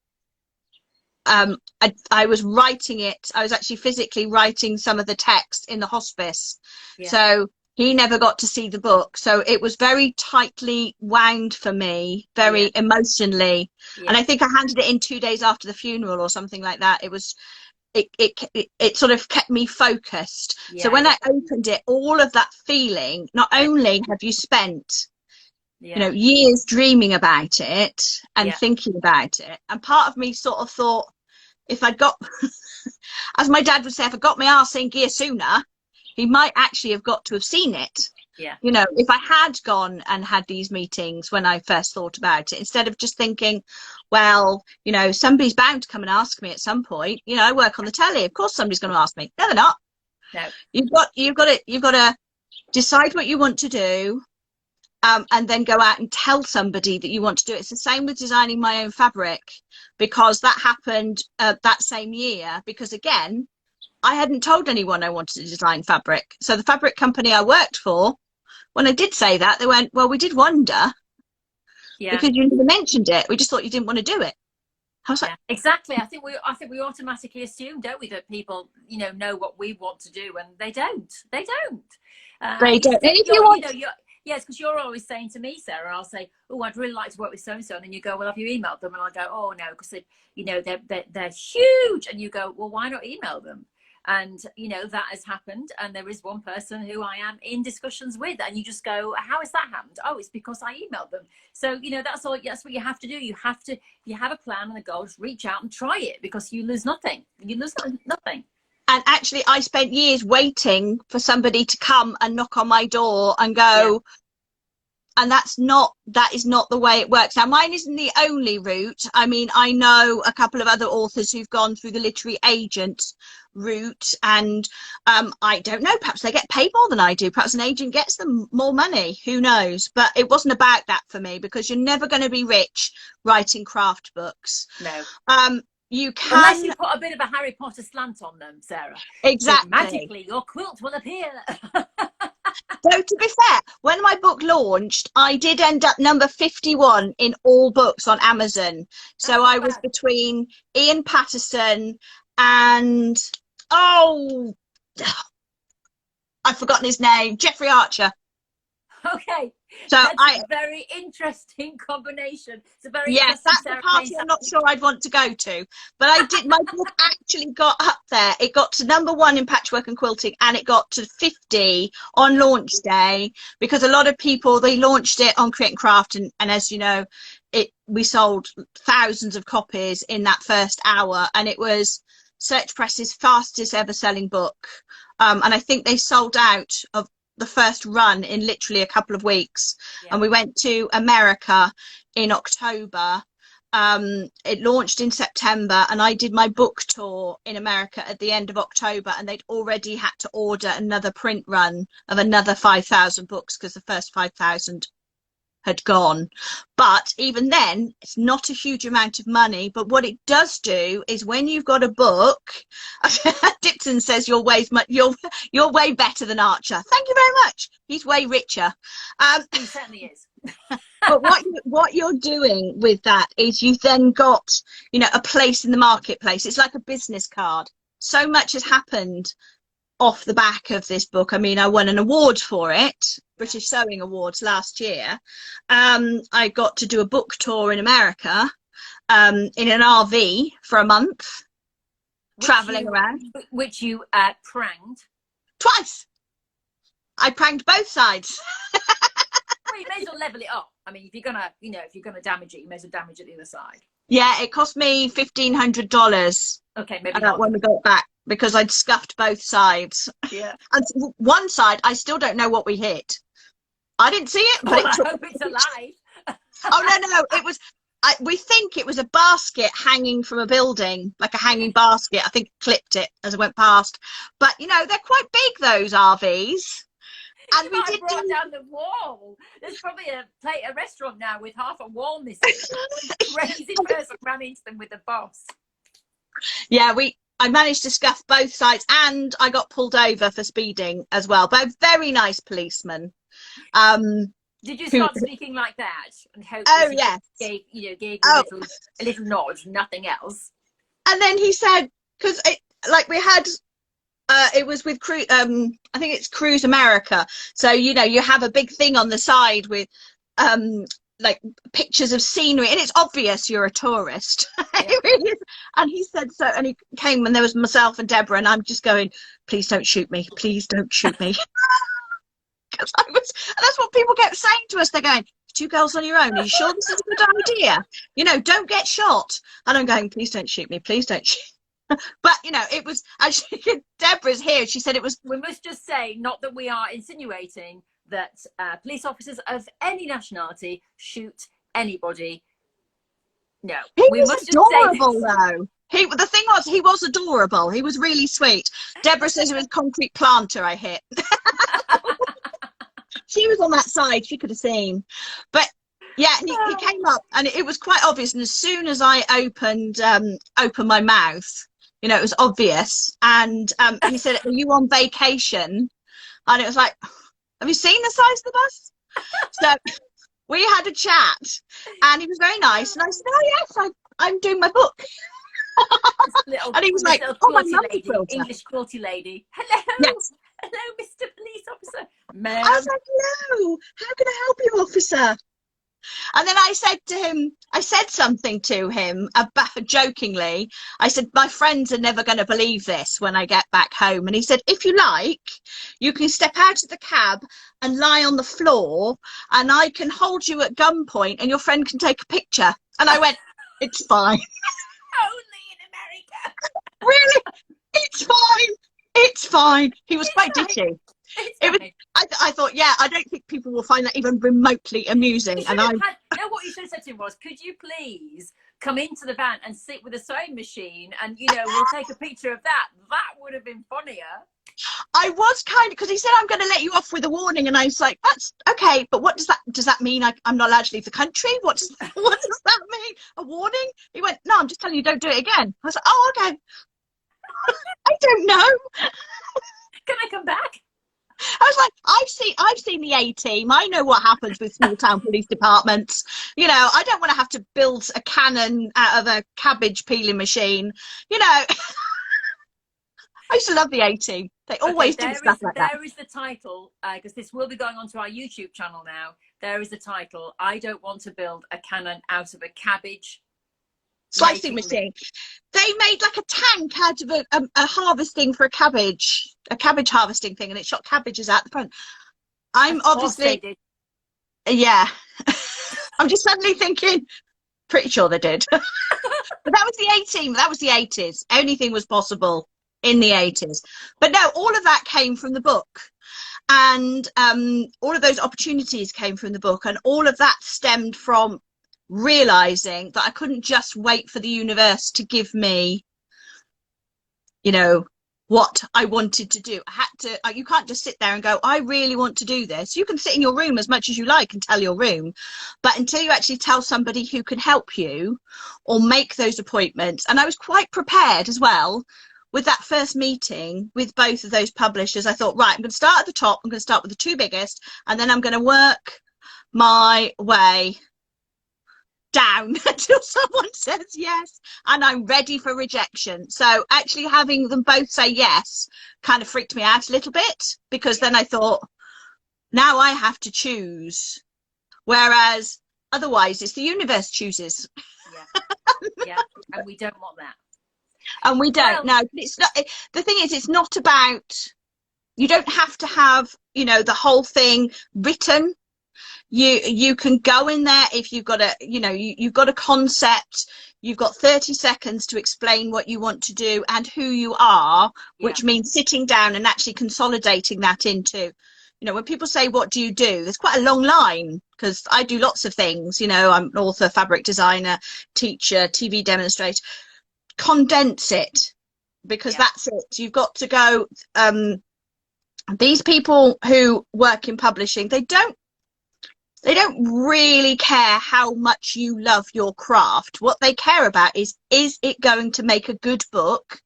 I was writing it. I was actually physically writing some of the text in the hospice. Yeah. So he never got to see the book. So it was very tightly wound for me, very emotionally. Yeah. And I think I handed it in 2 days after the funeral or something like that. It sort of kept me focused. So when I opened it, all of that feeling, not only have you spent years dreaming about it and thinking about it, and part of me sort of thought, if I got as my dad would say, if I got my arse in gear sooner, he might actually have got to have seen it. Yeah. You know, if I had gone and had these meetings when I first thought about it, instead of just thinking, well, you know, somebody's bound to come and ask me at some point. You know, I work on the telly. Of course somebody's going to ask me. No, they're not. No. You've got to decide what you want to do, and then go out and tell somebody that you want to do it. It's the same with designing my own fabric, because that happened that same year, because again, I hadn't told anyone I wanted to design fabric. So the fabric company I worked for, when I did say that, they went, well, we did wonder, because you never mentioned it. We just thought you didn't want to do it. I was like, exactly. I think we automatically assume, don't we, that people, know what we want to do, and they don't. They don't. They don't. And if you want, yes, because you're always saying to me, Sarah, I'll say, oh, I'd really like to work with so and so, and then you go, well, have you emailed them? And I go, oh no, because they're huge, and you go, well, why not email them? And that has happened, and there is one person who I am in discussions with, and you just go, how has that happened? Oh, it's because I emailed them. So that's what you have to do. You have to, if you have a plan and a goal, just reach out and try it, because you lose nothing. Nothing. And actually, I spent years waiting for somebody to come and knock on my door and go, and that is not the way it works. Now, mine isn't the only route. I mean, I know a couple of other authors who've gone through the literary agent route, and I don't know, perhaps they get paid more than I do. Perhaps an agent gets them more money. Who knows? But it wasn't about that for me, because you're never going to be rich writing craft books. No. You can, unless you put a bit of a Harry Potter slant on them, Sarah. Exactly. So magically, your quilt will appear. So to be fair, when my book launched, I did end up number 51 in all books on Amazon. So I was between Ian Patterson and, I've forgotten his name, Jeffrey Archer. Okay. So That's a very interesting combination. It's a very yes, interesting that's the Sarah party I'm not sure I'd want to go to. But I did, my book actually got up there. It got to #1 in patchwork and quilting, and it got to 50 on launch day, because a lot of people, they launched it on Create and Craft, and as you know, we sold thousands of copies in that first hour, and it was Search Press's fastest ever selling book. And I think they sold out of the first run in literally a couple of weeks. Yeah. And we went to America in October. It launched in September, and I did my book tour in America at the end of October, and they'd already had to order another print run of another 5,000 books because the first 5,000 had gone. But even then, it's not a huge amount of money. But what it does do is, when you've got a book, Dixon says you're way better than Archer. Thank you very much. He's way richer. He certainly is. But what you're doing with that is, you've then got, you know, a place in the marketplace. It's like a business card. So much has happened off the back of this book. I mean, I won an award for it, British Sewing Awards last year. I got to do a book tour in America, in an RV for a month, traveling around. Which you pranged. Twice. I pranged both sides. Well, you may as well level it up. I mean, if you're gonna damage it, you may as well damage it the other side. Yeah, it cost me $1,500. Okay, maybe when we got back, because I'd scuffed both sides. Yeah. And one side, I still don't know what we hit. I didn't see it, but I hope it's alive. Oh no, it was. We think it was a basket hanging from a building, like a hanging basket. I think it clipped it as I went past. But you know, they're quite big, those RVs. And we did brought down the wall. There's probably a restaurant now with half a wall missing. Crazy person ran into them with a boss. Yeah, I managed to scuff both sides, and I got pulled over for speeding as well by a very nice policeman. Did you start speaking like that? And hope yes. Gave you a little nod, nothing else. And then he said, because we had, it was with I think it's Cruise America. So, you know, you have a big thing on the side with like pictures of scenery, and it's obvious you're a tourist. Yeah. It really is. And he said so, and he came, and there was myself and Deborah, and I'm just going, please don't shoot me, please don't shoot me. Because and that's what people kept saying to us. They're going, 2 girls on your own, are you sure this is a good idea? You know, don't get shot. And I'm going, please don't shoot me, please don't shoot. But you know, it was actually, Deborah's here, she said it was. We must just say, not that we are insinuating that police officers of any nationality shoot anybody. No, he was adorable though. The thing was, he was adorable. He was really sweet. Deborah says it was a concrete planter I hit. She was on that side, she could have seen. But yeah, he came up, and it was quite obvious. And as soon as I opened my mouth, you know, it was obvious. And he said, are you on vacation? And it was like, have you seen the size of the bus? So we had a chat, and he was very nice. And I said, oh yes, I'm doing my book. And he was like, oh, my mummy quilter. English quilty lady. Hello. Yes. Hello, Mr. Police Officer. I was like, hello, how can I help you, officer? And then I said something to him about, jokingly, I said, my friends are never going to believe this when I get back home. And he said, if you like, you can step out of the cab and lie on the floor, and I can hold you at gunpoint, and your friend can take a picture. And I went, it's fine. Only in America. Really? It's fine. It's fine. He was quite ditchy. I thought, yeah, I don't think people will find that even remotely amusing. You know what you should have said to him was, could you please come into the van and sit with a sewing machine, and you know, we'll take a picture of that. That would have been funnier. I was kind of, because he said, I'm going to let you off with a warning, and I was like, that's okay, but what does that mean? I'm not allowed to leave the country? What does that mean? A warning? He went, no, I'm just telling you, don't do it again. I was like, oh, okay. I don't know. Can I come back? I was like, I've seen the A-Team. I know what happens with small town police departments. You know, I don't want to have to build a cannon out of a cabbage peeling machine. You know, I used to love the A-Team. They always do stuff like that. There is the title, because this will be going onto our YouTube channel now. There is the title. I don't want to build a cannon out of a cabbage Slicing machine. They made like a tank out of a harvesting for a cabbage harvesting thing, and it shot cabbages out the front. I'm obviously, yeah. I'm just suddenly thinking, pretty sure they did. But that was the A-Team. That was the 80s. Anything was possible in the 80s. But no, all of that came from the book. And all of those opportunities came from the book. And all of that stemmed from realizing that I couldn't just wait for the universe to give me, you know, what I wanted to do. I had to, you can't just sit there and go, I really want to do this. You can sit in your room as much as you like and tell your room, but until you actually tell somebody who can help you or make those appointments. And I was quite prepared as well with that first meeting with both of those publishers. I thought, right, I'm going to start at the top. I'm going to start with the two biggest, and then I'm going to work my way down until someone says yes, and I'm ready for rejection. So actually having them both say yes kind of freaked me out a little bit, because then I thought, now I have to choose, whereas otherwise it's the universe chooses. Yeah, and we don't want that. And we don't. No, it's not. The thing is, it's not about, you don't have to have, you know, the whole thing written. You can go in there if you've got a, you know, you've got a concept, you've got 30 seconds to explain what you want to do and who you are, which means sitting down and actually consolidating that into, you know, when people say, what do you do? There's quite a long line, because I do lots of things. You know, I'm an author, fabric designer, teacher, TV demonstrator. Condense it, because that's it. You've got to go, these people who work in publishing, they don't really care how much you love your craft. What they care about is it going to make a good book,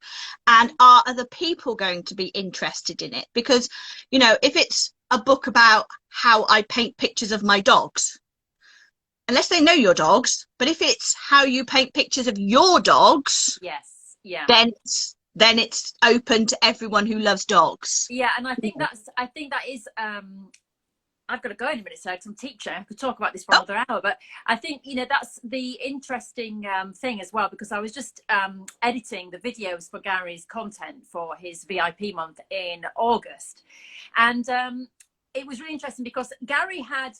and are other people going to be interested in it? Because, you know, if it's a book about how I paint pictures of my dogs, unless they know your dogs, but if it's how you paint pictures of your dogs, then it's open to everyone who loves dogs. Yeah, and I think that is I've got to go in a minute, so I'm teaching. I could talk about this for another hour, but I think, you know, that's the interesting thing as well, because I was just editing the videos for Gary's content for his VIP month in August, and it was really interesting because Gary had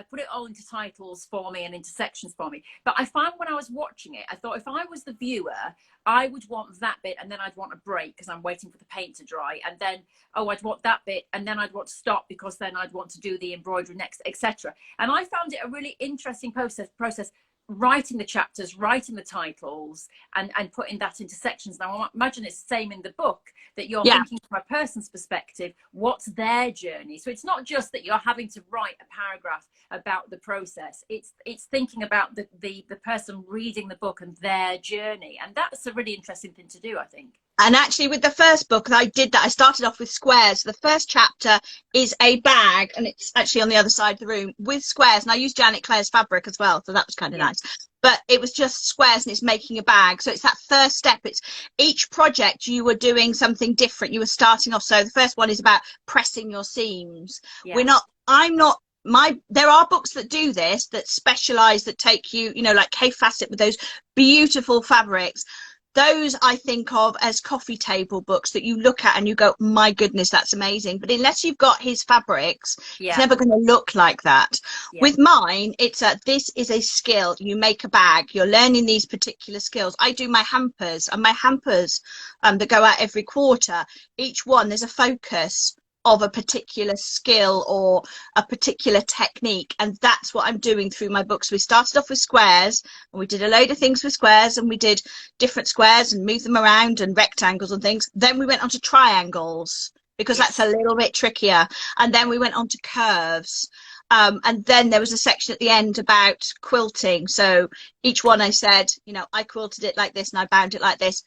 put it all into titles for me and into sections for me. But I found when I was watching it, I thought if I was the viewer, I would want that bit, and then I'd want a break because I'm waiting for the paint to dry, and then, oh, I'd want that bit, and then I'd want to stop because then I'd want to do the embroidery next, etc. And I found it a really interesting process writing the chapters, writing the titles, and putting that into sections. Now, I imagine it's the same in the book, that you're thinking from a person's perspective, what's their journey? So it's not just that you're having to write a paragraph about the process. It's thinking about the person reading the book and their journey. And that's a really interesting thing to do, I think. And actually with the first book, I did that. I started off with squares. The first chapter is a bag, and it's actually on the other side of the room with squares. And I used Janet Clare's fabric as well, so that was kind of nice. But it was just squares, and it's making a bag. So it's that first step. It's each project you were doing something different. You were starting off. So the first one is about pressing your seams. There are books that do this, that specialize, that take you, you know, like Kay Fassett with those beautiful fabrics. Those I think of as coffee table books that you look at and you go, my goodness, that's amazing. But unless you've got his fabrics, it's never going to look like that. With mine, it's this is a skill. You make a bag, you're learning these particular skills. I do my hampers, and my hampers that go out every quarter, each one, there's a focus of a particular skill or a particular technique, and that's what I'm doing through my books. We started off with squares, and we did a load of things with squares, and we did different squares and moved them around, and rectangles and things. Then we went on to triangles, because that's a little bit trickier, and then we went on to curves, and then there was a section at the end about quilting. So each one I said, you know, I quilted it like this and I bound it like this.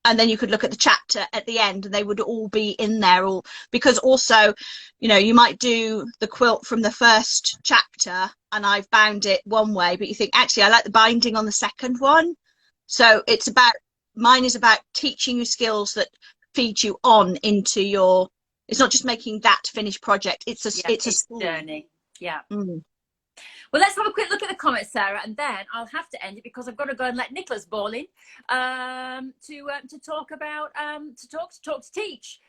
And then you could look at the chapter at the end, and they would all be in there, all because also, you know, you might do the quilt from the first chapter and I've bound it one way, but you think, actually, I like the binding on the second one. So it's about, mine is about teaching you skills that feeds you on into your, it's not just making that finished project, it's a journey. Yeah. Mm. Well, let's have a quick look at the comments, Sarah, and then I'll have to end it because I've got to go and let Nicholas ball in to talk about to teach.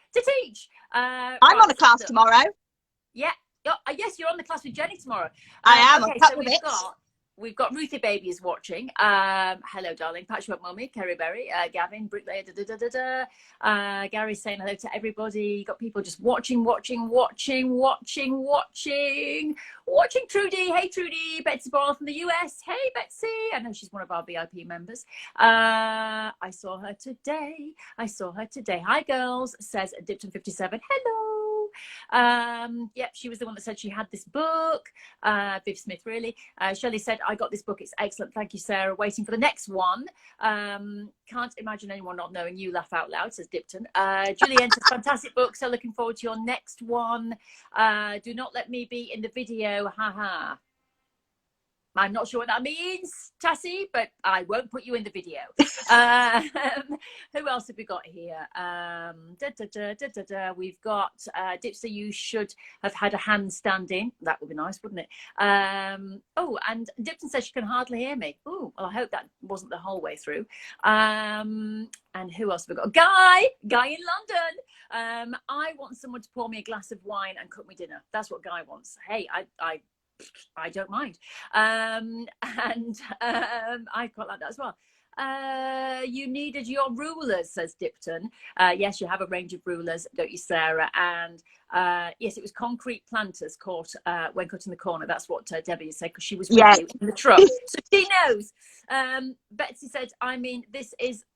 I'm right, on a class tomorrow. Yeah. Oh, yes, you're on the class with Jenny tomorrow. I am. Okay, so we've got Ruthie Baby is watching. Hello, darling. Patchwork Mummy, Kerry Berry, Gavin, Bricklayer, Gary's saying hello to everybody. You got people just watching. Trudy. Hey, Trudy. Betsy Ball from the US. Hey, Betsy. I know she's one of our VIP members. I saw her today. Hi, girls, says Dipton57. Hello. Yep, she was the one that said she had this book. Viv Smith, really. Shelley said, I got this book. It's excellent. Thank you, Sarah. Waiting for the next one. Can't imagine anyone not knowing you. Laugh out loud, says Dipton. Julianne says, fantastic book. So looking forward to your next one. Do not let me be in the video. Haha. I'm not sure what that means, Tassie, but I won't put you in the video. Who else have we got here? We've got Dipster, you should have had a hand in. That would be nice, wouldn't it? Oh, and Dipton says she can hardly hear me. Oh, well, I hope that wasn't the whole way through. And who else have we got? Guy in London. I want someone to pour me a glass of wine and cook me dinner. That's what Guy wants. Hey, I don't mind. I quite like that as well. You needed your rulers, says Dipton. Yes, you have a range of rulers, don't you, Sarah? And yes, it was concrete planters caught when cutting the corner. That's what Debbie said, because she was with you in the truck. So she knows. Betsy said, I mean this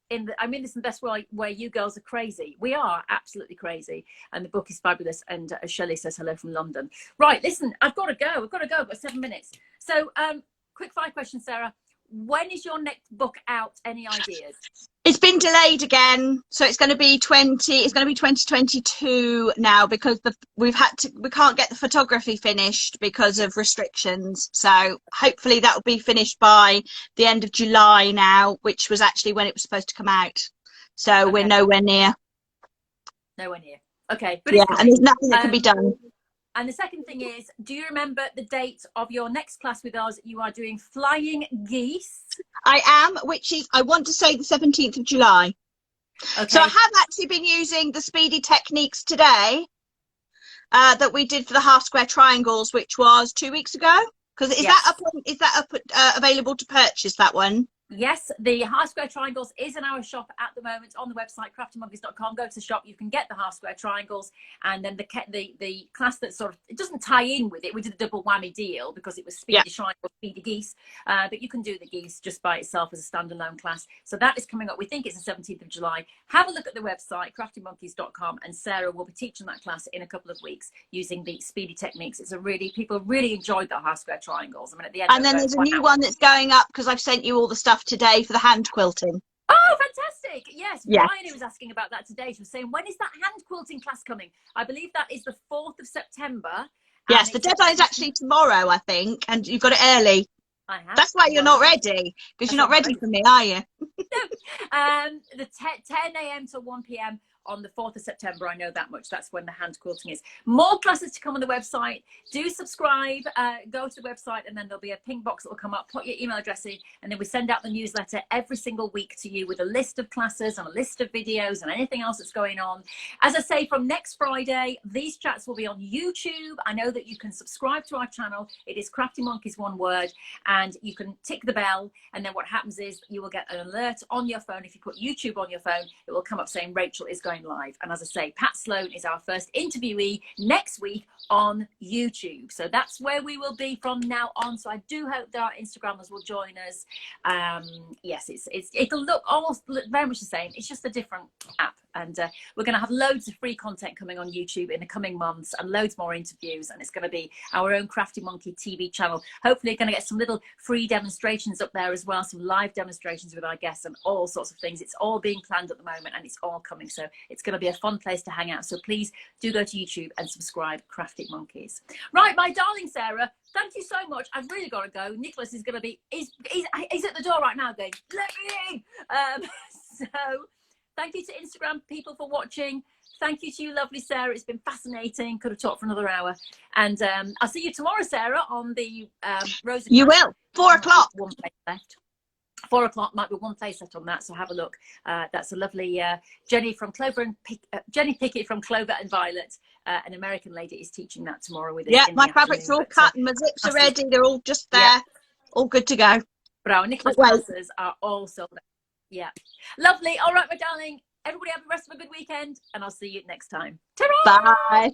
in the best way where you girls are crazy. We are absolutely crazy. And the book is fabulous. And Shelley says hello from London. Right, listen, I've got to go. I've got 7 minutes. So quick 5 questions, Sarah. When is your next book out? Any ideas? It's been delayed again, so it's going to be 2022 now, because we can't get the photography finished because of restrictions. So hopefully that will be finished by the end of July now, which was actually when it was supposed to come out. So okay. We're nowhere near. Okay. But yeah, and there's nothing that can be done. And the second thing is, do you remember the date of your next class with us? You are doing flying geese. I am, which is, I want to say, the 17th of July. Okay. So I have actually been using the speedy techniques today that we did for the half square triangles, which was 2 weeks ago. Because is that available to purchase, that one? Yes, the half square triangles is in our shop at the moment on the website CraftyMonkies.com. Go to the shop, you can get the half square triangles, and then the class that sort of, it doesn't tie in with it. We did a double whammy deal because it was speedy triangles, speedy geese, but you can do the geese just by itself as a standalone class. So that is coming up. We think it's the 17th of July. Have a look at the website CraftyMonkies.com, and Sarah will be teaching that class in a couple of weeks using the speedy techniques. It's people really enjoyed the half square triangles. I mean, at the end. And then there's a new one that's going up because I've sent you all the stuff today for the hand quilting. Oh, fantastic. Yes, Brian, who was asking about that today, she was saying, when is that hand quilting class coming? I believe that is the 4th of September. Yes, the deadline is actually tomorrow, I think, and you've got it early. I have. That's why you're not ready, because you're not ready for me, are you? No. The 10 a.m. till 1 p.m. on the 4th of September. I know that much. That's when the hand quilting is. More classes to come on the website. Do subscribe. Go to the website, and then there'll be a ping box that will come up. Put your email address in, and then we send out the newsletter every single week to you with a list of classes and a list of videos and anything else that's going on. As I say, from next Friday, these chats will be on YouTube. I know that you can subscribe to our channel. It is Crafty Monkeys, one word, and you can tick the bell, and then what happens is you will get an alert on your phone. If you put YouTube on your phone, it will come up saying Rachel is going live. And as I say, Pat Sloan is our first interviewee next week on YouTube. So that's where we will be from now on. So I do hope that our Instagrammers will join us. Yes, it'll look almost very much the same. It's just a different app. And we're going to have loads of free content coming on YouTube in the coming months, and loads more interviews. And it's going to be our own Crafty Monkey TV channel. Hopefully going to get some little free demonstrations up there as well, some live demonstrations with our guests and all sorts of things. It's all being planned at the moment, and it's all coming. So it's going to be a fun place to hang out. So please do go to YouTube and subscribe, Crafty Monkeys. Right, my darling Sarah, thank you so much. I've really got to go. Nicholas is going to be, he's at the door right now going, let me in. So Thank you to Instagram people for watching. Thank you to you, lovely Sarah. It's been fascinating. Could have talked for another hour. And I'll see you tomorrow, Sarah, on the Rosa. You will. 4 o'clock. One place left. 4 o'clock might be one place left on that, so have a look. That's a lovely Jenny from Clover and Jenny Pickett from Clover and Violet, an American lady, is teaching that tomorrow with us. Yeah, in my the fabrics are all afternoon. cut and my zips are ready. They're all just there, yeah. all good to go. But our Nicholas classes are all sold out. Yeah, lovely. All right, my darling. Everybody have the rest of a good weekend, and I'll see you next time. Ta-ra! Bye.